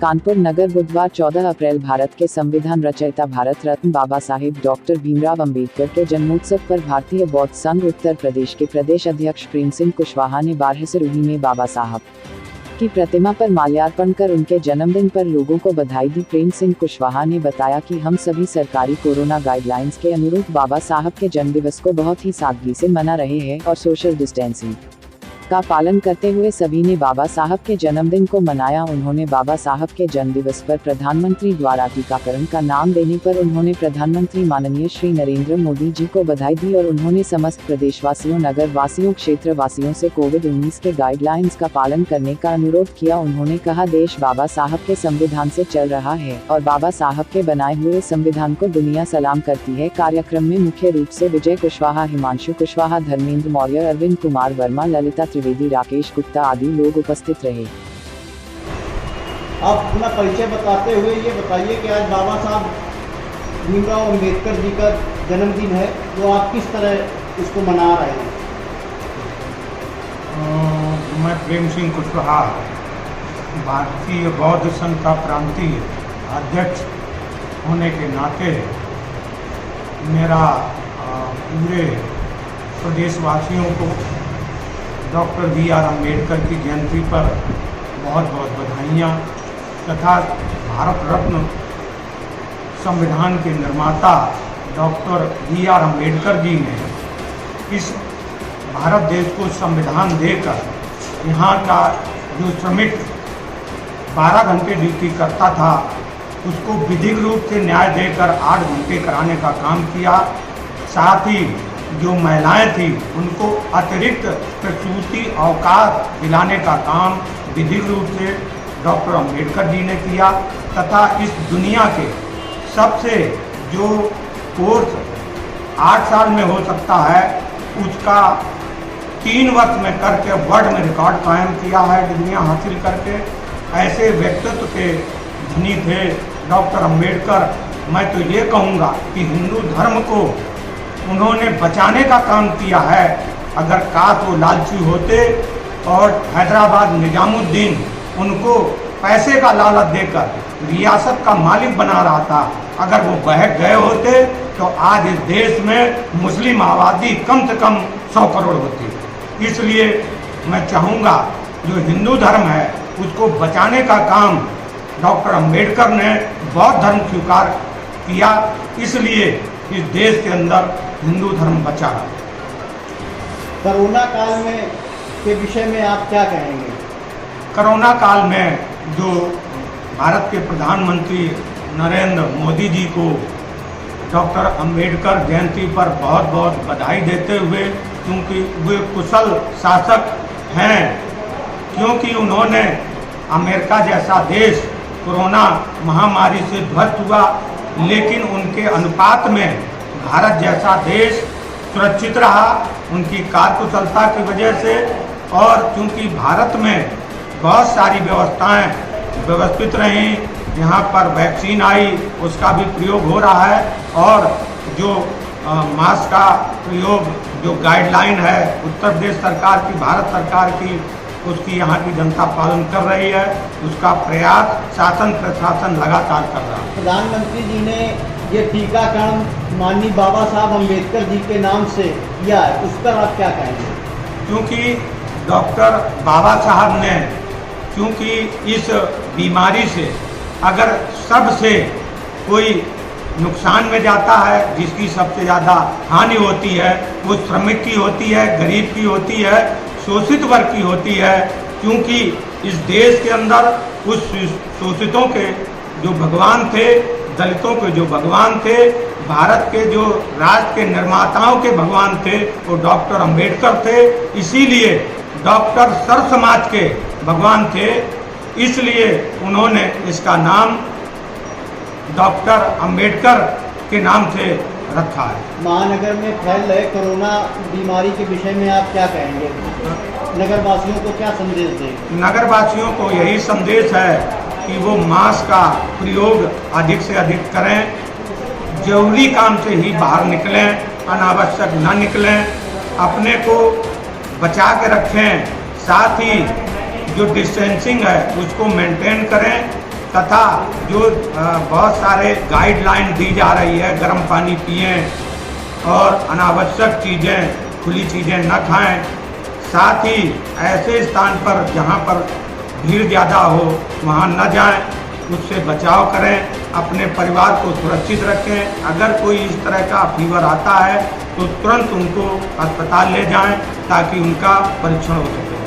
कानपुर नगर बुधवार 14 अप्रैल भारत के संविधान रचयिता भारत रत्न बाबा साहेब डॉक्टर भीमराव अंबेडकर के जन्मोत्सव पर भारतीय बौद्ध संघ उत्तर प्रदेश के प्रदेश अध्यक्ष प्रेम सिंह कुशवाहा ने बारहसिरुही में बाबा साहब की प्रतिमा पर माल्यार्पण कर उनके जन्मदिन पर लोगों को बधाई दी। प्रेम सिंह कुशवाहा ने बताया कि हम सभी सरकारी कोरोना गाइडलाइंस के अनुरूप बाबा साहब के जन्मदिवस को बहुत ही सादगी से मना रहे हैं और सोशल डिस्टेंसिंग का पालन करते हुए सभी ने बाबा साहब के जन्मदिन को मनाया। उन्होंने बाबा साहब के जन्मदिवस पर प्रधानमंत्री द्वारा टीकाकरण का नाम देने पर उन्होंने प्रधानमंत्री माननीय श्री नरेंद्र मोदी जी को बधाई दी और उन्होंने समस्त प्रदेशवासियों, नगर वासियों, क्षेत्र वासियों से कोविड-19 के गाइडलाइंस का पालन करने का अनुरोध किया। उन्होंने कहा, देश बाबा साहब के संविधान से चल रहा है और बाबा साहब के बनाए हुए संविधान को दुनिया सलाम करती है। कार्यक्रम में मुख्य रूप से विजय कुशवाहा, हिमांशु कुशवाहा, धर्मेंद्र मौर्य, अरविंद कुमार वर्मा, ललिता त्रिवेदी, राकेश गुप्ता आदि लोग उपस्थित रहे। आप अपना परिचय बताते हुए ये बताइए कि आज बाबा साहब भीमराव अंबेडकर जी का जन्मदिन है, तो आप किस तरह इसको मना रहे हैं? मैं प्रेम सिंह कुशवाहा, भारतीय बौद्ध संघ का प्रांतीय अध्यक्ष होने के नाते मेरा पूरे प्रदेशवासियों को डॉक्टर बी.आर. अम्बेडकर की जयंती पर बहुत बहुत बधाइयाँ तथा भारत रत्न संविधान के निर्माता डॉक्टर बी.आर. अम्बेडकर जी ने इस भारत देश को संविधान देकर यहाँ का जो श्रमिक 12 घंटे ड्यूटी करता था उसको विधिक रूप से न्याय देकर 8 घंटे कराने का काम किया। साथ ही जो महिलाएं थी उनको अतिरिक्त प्रसूति अवकाश दिलाने का काम विधिक रूप से डॉक्टर अंबेडकर जी ने किया तथा इस दुनिया के सबसे जो कोर्स 8 साल में हो सकता है उसका 3 वर्ष में करके वर्ल्ड में रिकॉर्ड कायम किया है, डिग्रियां हासिल करके। ऐसे व्यक्तित्व के धनी थे डॉक्टर अंबेडकर। मैं तो ये कहूँगा कि हिंदू धर्म को उन्होंने बचाने का काम किया है। अगर काश वो लालची होते और हैदराबाद निजामुद्दीन उनको पैसे का लालच देकर रियासत का मालिक बना रहा था, अगर वो बहक गए होते तो आज इस देश में मुस्लिम आबादी कम से कम 100 करोड़ होती। इसलिए मैं चाहूँगा जो हिंदू धर्म है उसको बचाने का काम डॉक्टर अंबेडकर ने बौद्ध धर्म स्वीकार किया, इसलिए इस देश के अंदर हिंदू धर्म बचा। कोरोना काल में के विषय में आप क्या कहेंगे? कोरोना काल में जो भारत के प्रधानमंत्री नरेंद्र मोदी जी को डॉक्टर अंबेडकर जयंती पर बहुत बहुत बधाई देते हुए, क्योंकि वे कुशल शासक हैं, क्योंकि उन्होंने अमेरिका जैसा देश कोरोना महामारी से ध्वस्त हुआ लेकिन उनके अनुपात में भारत जैसा देश सुरक्षित रहा उनकी कार्यकुशलता की वजह से। और चूंकि भारत में बहुत सारी व्यवस्थाएं व्यवस्थित रहीं, यहाँ पर वैक्सीन आई उसका भी प्रयोग हो रहा है और जो मास्क का प्रयोग जो गाइडलाइन है उत्तर प्रदेश सरकार की, भारत सरकार की, उसकी यहाँ की जनता पालन कर रही है। उसका प्रयास शासन प्रशासन लगातार कर रहा है। प्रधानमंत्री जी ने ये टीकाकरण माननीय बाबा साहब अम्बेडकर जी के नाम से किया है, उस पर आप क्या कहेंगे? क्योंकि डॉक्टर बाबा साहब ने क्योंकि इस बीमारी से अगर सबसे कोई नुकसान में जाता है, जिसकी सबसे ज़्यादा हानि होती है वो श्रमिक की होती है, गरीब की होती है, शोषित वर्ग की होती है। क्योंकि इस देश के अंदर उस शोषितों के जो भगवान थे, दलितों के जो भगवान थे, भारत के जो राष्ट्र के निर्माताओं के भगवान थे वो डॉक्टर अंबेडकर थे। इसीलिए डॉक्टर सर्व समाज के भगवान थे, इसलिए उन्होंने इसका नाम डॉक्टर अंबेडकर के नाम से रखा है। महानगर में फैल रहे कोरोना बीमारी के विषय में आप क्या कहेंगे? नगर वासियों को क्या संदेश देंगे? नगर वासियों को यही संदेश है कि वो मास्क का प्रयोग अधिक से अधिक करें, जरूरी काम से ही बाहर निकलें, अनावश्यक न निकलें, अपने को बचा के रखें, साथ ही जो डिस्टेंसिंग है उसको मेंटेन करें तथा जो बहुत सारे गाइडलाइन दी जा रही है, गर्म पानी पिएं और अनावश्यक चीज़ें, खुली चीज़ें न खाएं। साथ ही ऐसे स्थान पर जहां पर भीड़ ज़्यादा हो वहां न जाएं, उससे बचाव करें, अपने परिवार को सुरक्षित रखें। अगर कोई इस तरह का फीवर आता है तो तुरंत उनको अस्पताल ले जाएं ताकि उनका परीक्षण हो सके।